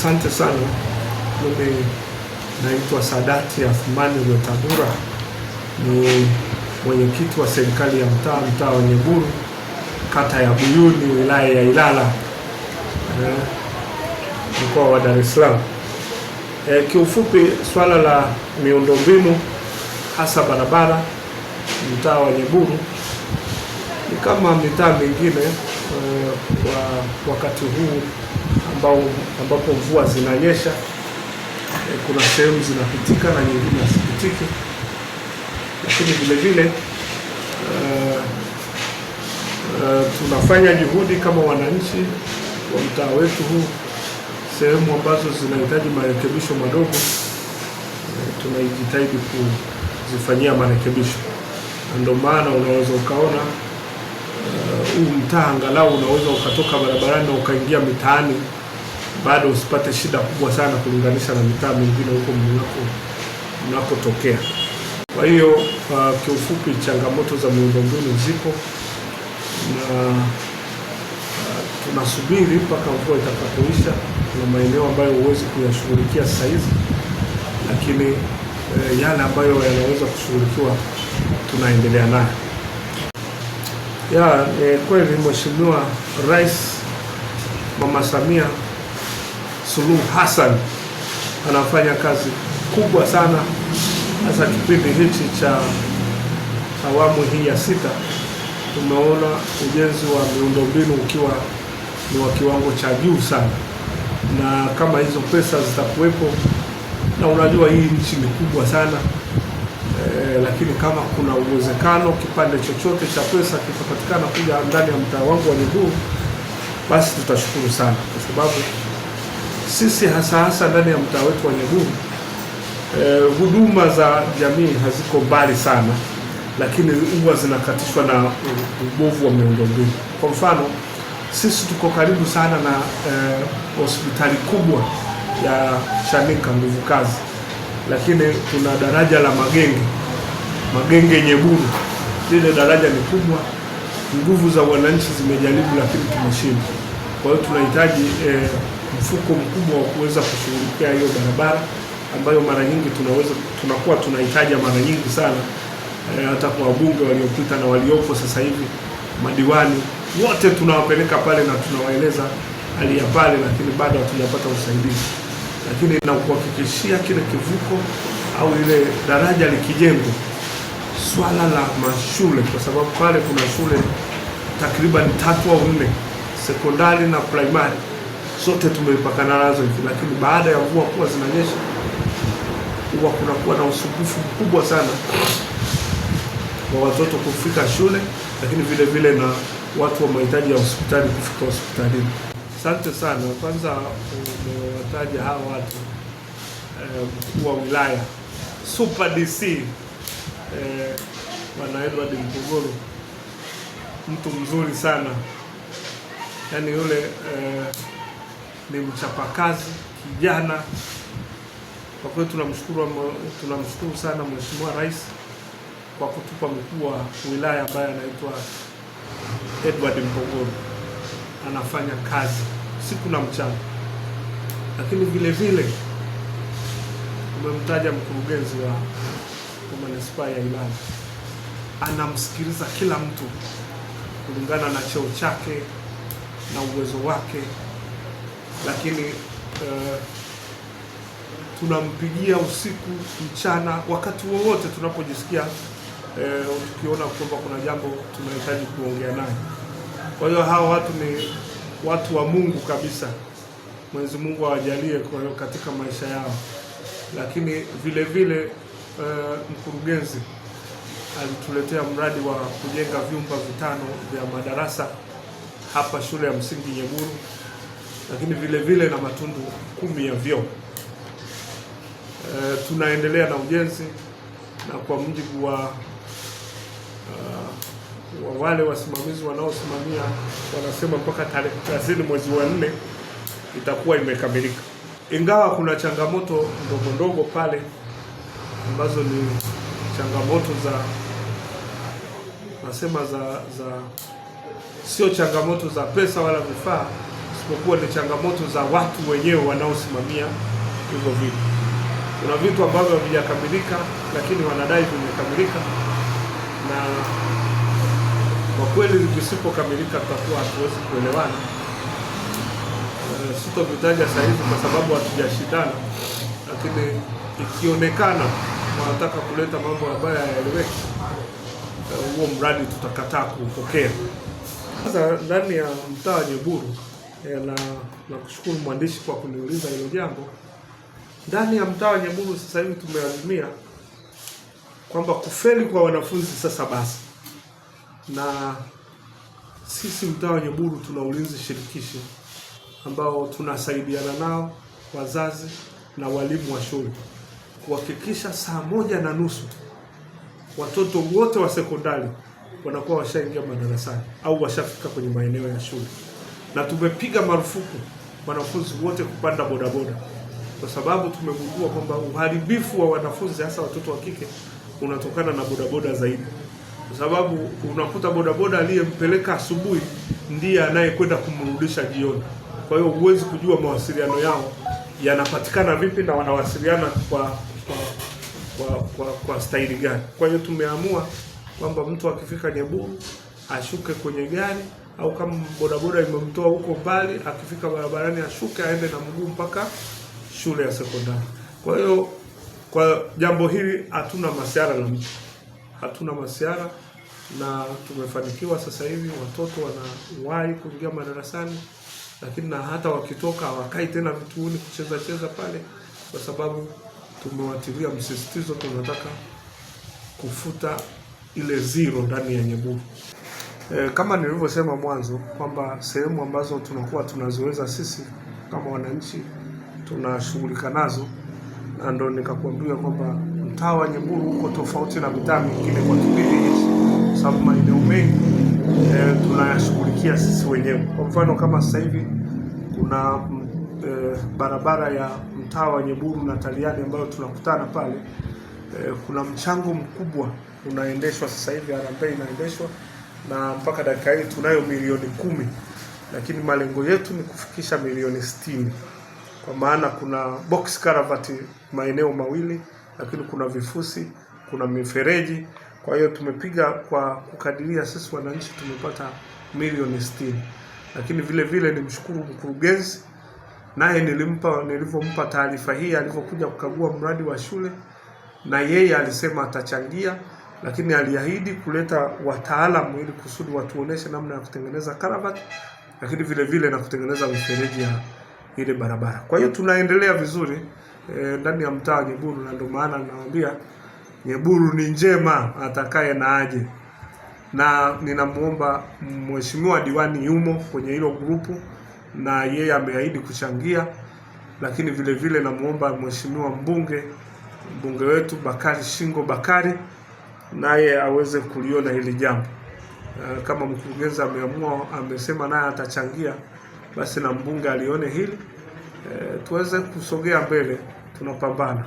Asante sana. Mimi naitwa Sadati Athmani Rwetabura, ni mwenyekiti wa serikali ya mtaa wa Nyeburu, kata ya Buyuni, wilaya ya Ilala, mkoa wa Dar es Salaam. Kiufupi, swala la miundombinu hasa barabara mtaa wa Nyeburu ni kama mitaa mingine wakati huu ambapo mvua zinanyesha, kuna sehemu zinapitika na nyingine hazipitiki, lakini vile vile tunafanya juhudi kama wananchi wa mtaa wetu huu, sehemu ambazo zinahitaji marekebisho madogo tunajitahidi kuzifanyia marekebisho. Ndio maana unaweza ukaona huu mtaa angalau unaweza ukatoka barabarani na ukaingia mitaani bado usipate shida kubwa sana kulinganisha na mitaa mingine huko mnakotokea. Kwa hiyo kiufupi, changamoto za miundombinu zipo na tunasubiri mpaka mvua itakapoisha. Kuna maeneo ambayo huwezi kuyashughulikia sasa hivi, lakini yale ambayo yanaweza kushughulikiwa tunaendelea nayo. Kweli Mheshimiwa Rais Mama Samia Suluhu Hassan anafanya kazi kubwa sana, hasa kipindi hichi cha awamu hii ya 6. Tumeona ujenzi wa miundombinu ukiwa ni wa kiwango cha juu sana, na kama hizo pesa zitakuwepo, na unajua hii nchi ni kubwa sana, lakini kama kuna uwezekano kipande chochote cha pesa kitapatikana kuja ndani ya mtaa wangu wa Nyeburu, basi tutashukuru sana, kwa sababu sisi hasa ndani ya mtaa wetu wa Nyeburu huduma za jamii haziko mbali sana, lakini huwa zinakatishwa na ubovu wa miundombinu. Kwa mfano, sisi tuko karibu sana na hospitali kubwa ya Chanika Nguvu Kazi, lakini tuna daraja la Magenge Nyeburu. Lile daraja ni kubwa, nguvu za wananchi zimejaribu, lakini tumeshindwa. Kwa hiyo tunahitaji mfuko mkubwa wa kuweza kushughulikia hiyo barabara, ambayo mara nyingi tunakuwa tunahitaji mara nyingi sana, hata kwa wabunge waliopita na waliopo sasa hivi, madiwani wote tunawapeleka pale na tunawaeleza hali ya pale, lakini bado hatujapata usaidizi. Lakini na kuhakikishia kile kivuko au ile daraja likijengwa, swala la mashule, kwa sababu pale kuna shule takriban 3 au 4, sekondari na primary, zote tumepakana nazo hivi, lakini baada ya mvua kuwa zinanyesha huwa kunakuwa na usumbufu mkubwa sana wa watoto kufika shule, lakini vile vile na watu wa mahitaji ya hospitali kufika hospitalini. Asante sana. Kwanza umewataja hawa watu, mkuu wa wilaya Super DC Bwana Edward Mpogolo, mtu mzuri sana, yaani yule ni mchapakazi kijana. Kwa kweli tunamshukuru sana Mheshimiwa Rais kwa kutupa mkuu wa wilaya ambaye anaitwa Edward Mpogolo. Anafanya kazi siku na mchana, lakini vile vile umemtaja mkurugenzi wa manispaa ya Ilala. Anamsikiliza kila mtu kulingana na cheo chake na uwezo wake, lakini tunampigia usiku mchana, wakati wowote tunapojisikia tukiona kwamba kuna jambo tunahitaji kuongea naye. Kwa hiyo hawa watu ni watu wa Mungu kabisa. Mwenyezi Mungu awajalie katika maisha yao. Lakini vile vile mkurugenzi alituletea mradi wa kujenga vyumba 5 vya madarasa hapa shule ya msingi Nyeburu, lakini vile vile na matundu 10 ya vyoo. Tunaendelea na ujenzi, na kwa mujibu wa wale wasimamizi wanaosimamia wanasema mpaka tarehe 30 mwezi wa 4 itakuwa imekamilika. Ingawa kuna changamoto ndogo pale ambazo ni changamoto sio changamoto za pesa wala vifaa, isipokuwa ni changamoto za watu wenyewe wanaosimamia hivyo vitu. Kuna vitu ambavyo havijakamilika, lakini wanadai vimekamilika, na kwa kweli visipokamilika tutakuwa hatuwezi kuelewana. Sitovitaja sasa hivi kwa sababu hatujashindana, lakini ikionekana wanataka kuleta mambo ambayo hayaeleweki, huo mradi tutakataa kuupokea. Sasa ndani ya mtaa wa Nyeburu, na kushukuru mwandishi kwa kuniuliza hilo jambo. Ndani ya mtaa wa Nyeburu sasa hivi tumeazimia kwamba kufeli kwa wanafunzi sasa basi, na sisi mtaa wa Nyeburu tuna ulinzi shirikishi ambao tunasaidiana nao wazazi na walimu wa shule kuhakikisha 1:30 watoto wote wa sekondari wanakuwa washaingia madarasani au washafika kwenye maeneo ya shule, na tumepiga marufuku wanafunzi wote kupanda bodaboda, kwa sababu tumegundua kwamba uharibifu wa wanafunzi hasa watoto wa kike unatokana na bodaboda zaidi, kwa sababu unakuta bodaboda aliyempeleka asubuhi ndiye anayekwenda kumrudisha jioni. Kwa hiyo huwezi kujua mawasiliano yao yanapatikana vipi na wanawasiliana kwa staili gani. Kwa hiyo tumeamua kwamba mtu akifika Nyeburu ashuke kwenye gari, au kama bodaboda imemtoa huko mbali, akifika barabarani ashuke aende na mguu mpaka shule ya sekondari. Kwa hiyo kwa jambo hili hatuna masiara na mtu, hatuna masiara, na tumefanikiwa sasa hivi watoto wanawahi kuingia madarasani, lakini na hata wakitoka hawakai tena vituoni kucheza pale, kwa sababu tumewatilia msisitizo, tunataka kufuta ile zero ndani ya Nyeburu. Kama nilivyosema mwanzo kwamba sehemu ambazo tunakuwa tunaziweza sisi kama wananchi tunashughulika nazo, na ndo nikakwambia kwamba mtaa wa Nyeburu uko tofauti na mitaa mingine kwa kipindi hichi, kwa sababu maeneo mengi tunayashughulikia sisi wenyewe. Kwa mfano kama sasa hivi kuna barabara ya mtaa wa Nyeburu na Taliani ambayo tunakutana pale, kuna mchango mkubwa unaendeshwa sasa hivi, harambee inaendeshwa, na mpaka dakika hii tunayo milioni 10, lakini malengo yetu ni kufikisha milioni 60, kwa maana kuna box culvert maeneo mawili, lakini kuna vifusi, kuna mifereji. Kwa hiyo tumepiga kwa kukadiria sisi wananchi tumepata milioni 60, lakini vile vile nimshukuru mkurugenzi, naye nilivyompa taarifa hii alivyokuja kukagua mradi wa shule, na yeye alisema atachangia, lakini aliahidi kuleta wataalamu ili kusudi watuoneshe namna ya kutengeneza culvert, lakini vile vile na kutengeneza mifereji ya ile barabara. Kwa hiyo tunaendelea vizuri ndani ya mtaa wa Nyeburu, na ndio maana nawaambia Nyeburu ni njema, atakaye na aje. Na ninamuomba mheshimiwa diwani yumo kwenye hilo grupu, na yeye ameahidi kuchangia, lakini vile vile namuomba mheshimiwa mbunge wetu Bakari Shingo Bakari, naye aweze kuliona hili jambo. Kama mkurugenzi amesema naye atachangia, basi na mbunge alione hili, tuweze kusogea mbele, tunapambana.